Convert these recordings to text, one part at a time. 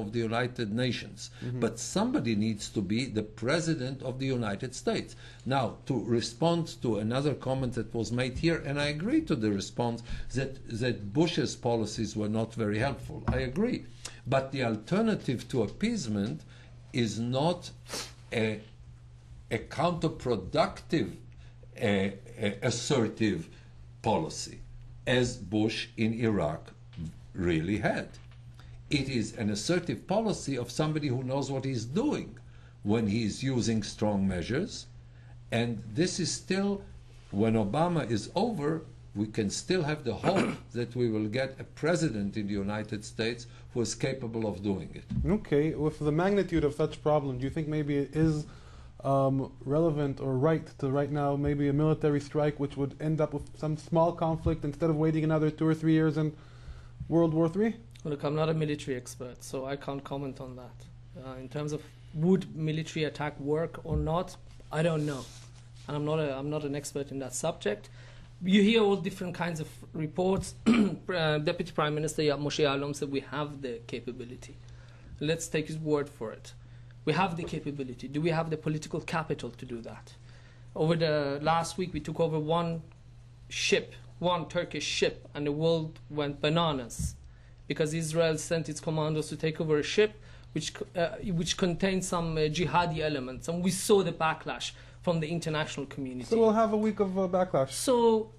of the United Nations, but somebody needs to be the President of the United States. Now, to respond to another comment that was made here, and I agree to the response that Bush's policies were not very helpful. I agree. But the alternative to appeasement is not a counterproductive, assertive policy, as Bush in Iraq really had. It is an assertive policy of somebody who knows what he's doing when he's using strong measures. And this is still, when Obama is over, we can still have the hope that we will get a president in the United States who is capable of doing it. Okay, with the magnitude of such problem, do you think maybe it is relevant or right to right now maybe a military strike which would end up with some small conflict instead of waiting another 2 or 3 years in World War III? Look, I'm not a military expert, so I can't comment on that. In terms of would military attack work or not, I don't know. And I'm not an expert in that subject. You hear all different kinds of reports. Deputy Prime Minister Moshe Ya'alon said we have the capability. Let's take his word for it. We have the capability. Do we have the political capital to do that? Over the last week, we took over one Turkish ship, and the world went bananas because Israel sent its commandos to take over a ship which contained some jihadi elements, and we saw the backlash from the international community. So we'll have a week of backlash. So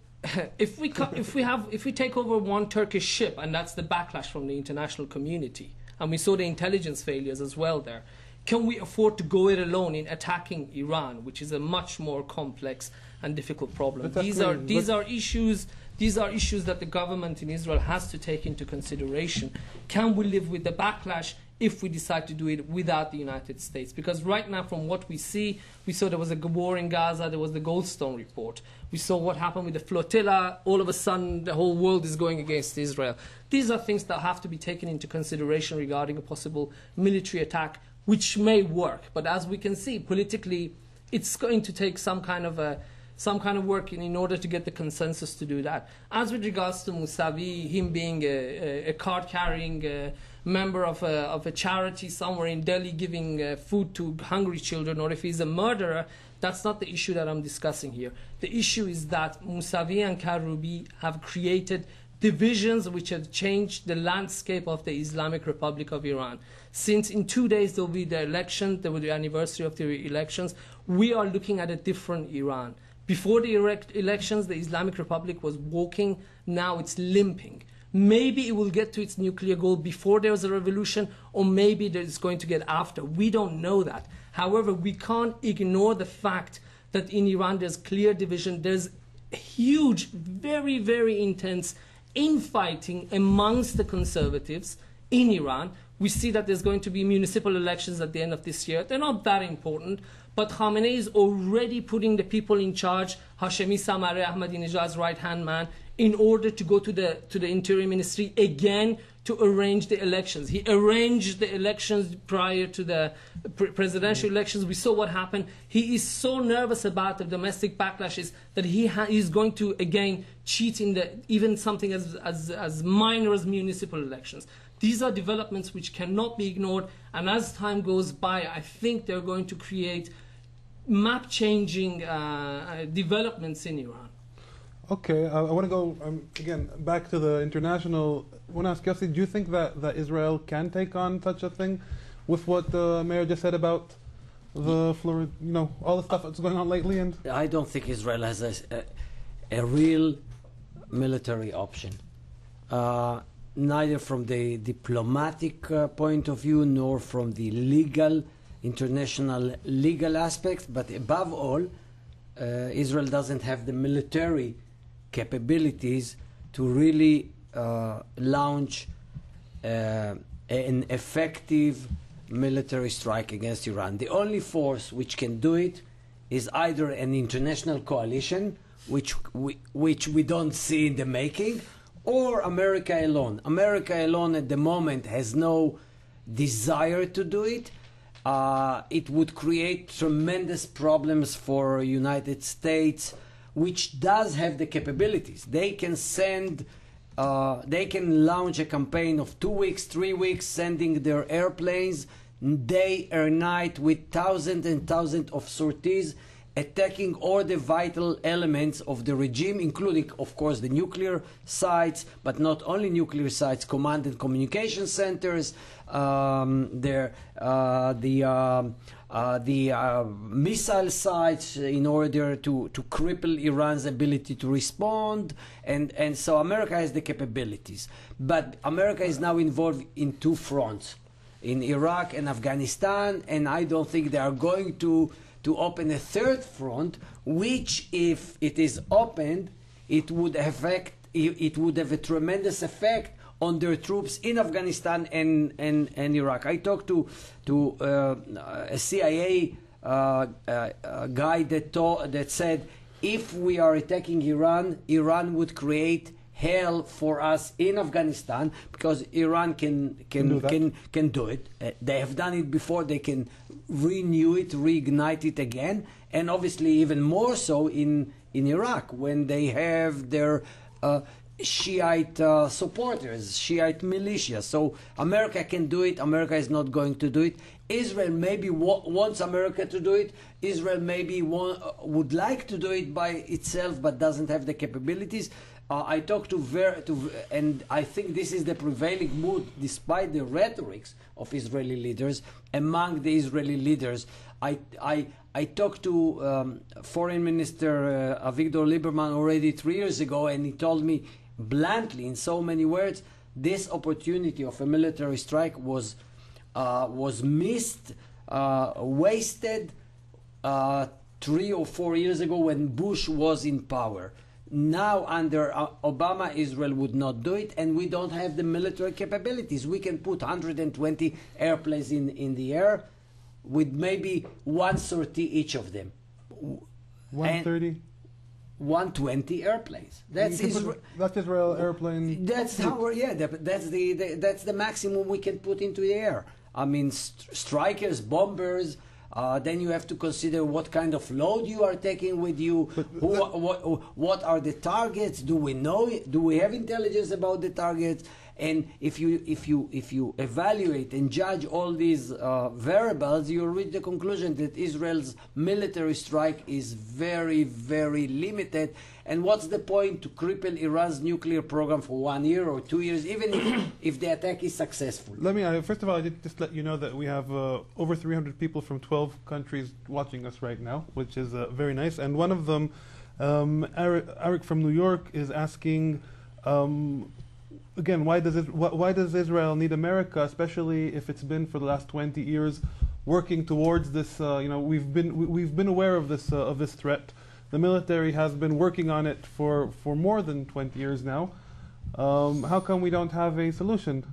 if we take over one Turkish ship, and that's the backlash from the international community, and we saw the intelligence failures as well there, can we afford to go it alone in attacking Iran, which is a much more complex and difficult problem? These are issues that the government in Israel has to take into consideration. Can we live with the backlash if we decide to do it without the United States? Because right now, from what we see, we saw there was a war in Gaza, there was the Goldstone report. We saw what happened with the flotilla. All of a sudden, the whole world is going against Israel. These are things that have to be taken into consideration regarding a possible military attack, which may work. But as we can see, politically, it's going to take some kind of work in order to get the consensus to do that. As with regards to Mousavi, him being a card-carrying member of a charity somewhere in Delhi giving food to hungry children, or if he's a murderer, that's not the issue that I'm discussing here. The issue is that Mousavi and Karoubi have created divisions which have changed the landscape of the Islamic Republic of Iran. Since in 2 days there will be the election, there will be the anniversary of the elections, we are looking at a different Iran. Before the elections, the Islamic Republic was walking, now it's limping. Maybe it will get to its nuclear goal before there's a revolution, or maybe it's going to get after. We don't know that. However, we can't ignore the fact that in Iran there's clear division. There's huge, very, very intense infighting amongst the conservatives in Iran. We see that there's going to be municipal elections at the end of this year. They're not that important, but Khamenei is already putting the people in charge, Hashemi Samareh, Ahmadinejad's right-hand man, in order to go to the Interior Ministry again to arrange the elections. He arranged the elections prior to the presidential elections. We saw what happened. He is so nervous about the domestic backlashes that he's going to, again, cheat in even something as minor as municipal elections. These are developments which cannot be ignored, and as time goes by, I think they're going to create map-changing developments in Iran. Okay, I want to go, again, back to the international. I want to ask Yossi, do you think that Israel can take on such a thing with what the mayor just said about the Florida, all the stuff that's going on lately? And I don't think Israel has a real military option. Neither from the diplomatic point of view nor from the international legal aspects, but above all, Israel doesn't have the military capabilities to really launch an effective military strike against Iran. The only force which can do it is either an international coalition, which we don't see in the making, or America alone. America alone at the moment has no desire to do it. It would create tremendous problems for United States, which does have the capabilities. They can send they can launch a campaign of 2 weeks, 3 weeks, sending their airplanes day or night with thousands and thousands of sorties, attacking all the vital elements of the regime, including, of course, the nuclear sites, but not only nuclear sites, command and communication centers, the missile sites, in order to cripple Iran's ability to respond. And so America has the capabilities. But America is now involved in 2 fronts, in Iraq and Afghanistan, and I don't think they are going to open a 3rd front, which, if it is opened, it would have a tremendous effect on their troops in Afghanistan and Iraq. I talked to a CIA guy that said, if we are attacking Iran, Iran would create hell for us in Afghanistan, because Iran can do it. They have done it before. They can renew it, reignite it again, and obviously even more so in Iraq, when they have their Shiite supporters, Shiite militia. So America can do it. America is not going to do it. Israel maybe wants America to do it. Israel maybe would like to do it by itself, but doesn't have the capabilities. I talked and I think this is the prevailing mood, despite the rhetorics of Israeli leaders. Among the Israeli leaders, I talked to Foreign Minister Avigdor Lieberman already 3 years ago, and he told me bluntly, in so many words, this opportunity of a military strike was missed, wasted 3 or 4 years ago when Bush was in power. Now, under Obama, Israel would not do it, and we don't have the military capabilities. We can put 120 airplanes in the air with maybe 1 sortie each of them. 130? 120 airplanes. That's Israel airplane. That's that's the maximum we can put into the air. I mean, strikers, bombers. Then you have to consider what kind of load you are taking with you. What are the targets? Do we know? Do we have intelligence about the targets? And if you evaluate and judge all these variables, you reach the conclusion that Israel's military strike is very, very limited. And what's the point to cripple Iran's nuclear program for 1 year or 2 years, even if the attack is successful? First of all, I did just let you know that we have over 300 people from 12 countries watching us right now, which is very nice. And one of them, Eric from New York, is asking, again, why does Israel need America, especially if it's been for the last 20 years working towards this? We've been aware of this threat. The military has been working on it for more than 20 years now. How come we don't have a solution?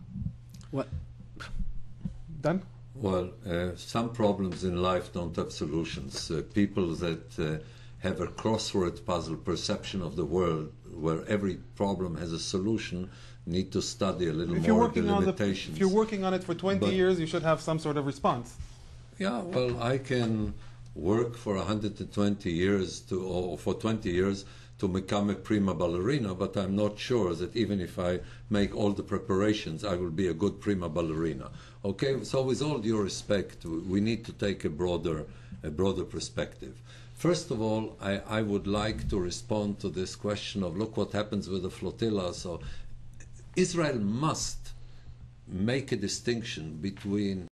What? Dan? Well, some problems in life don't have solutions. People that have a crossword puzzle perception of the world, where every problem has a solution, need to study a little more the limitations. If you're working on it for 20 years, you should have some sort of response. Yeah, well, I can work for 120 years or for 20 years to become a prima ballerina, but I'm not sure that even if I make all the preparations, I will be a good prima ballerina. Okay, so with all due respect, we need to take a broader perspective. First of all, I would like to respond to this question of, look what happens with the flotilla. So Israel must make a distinction between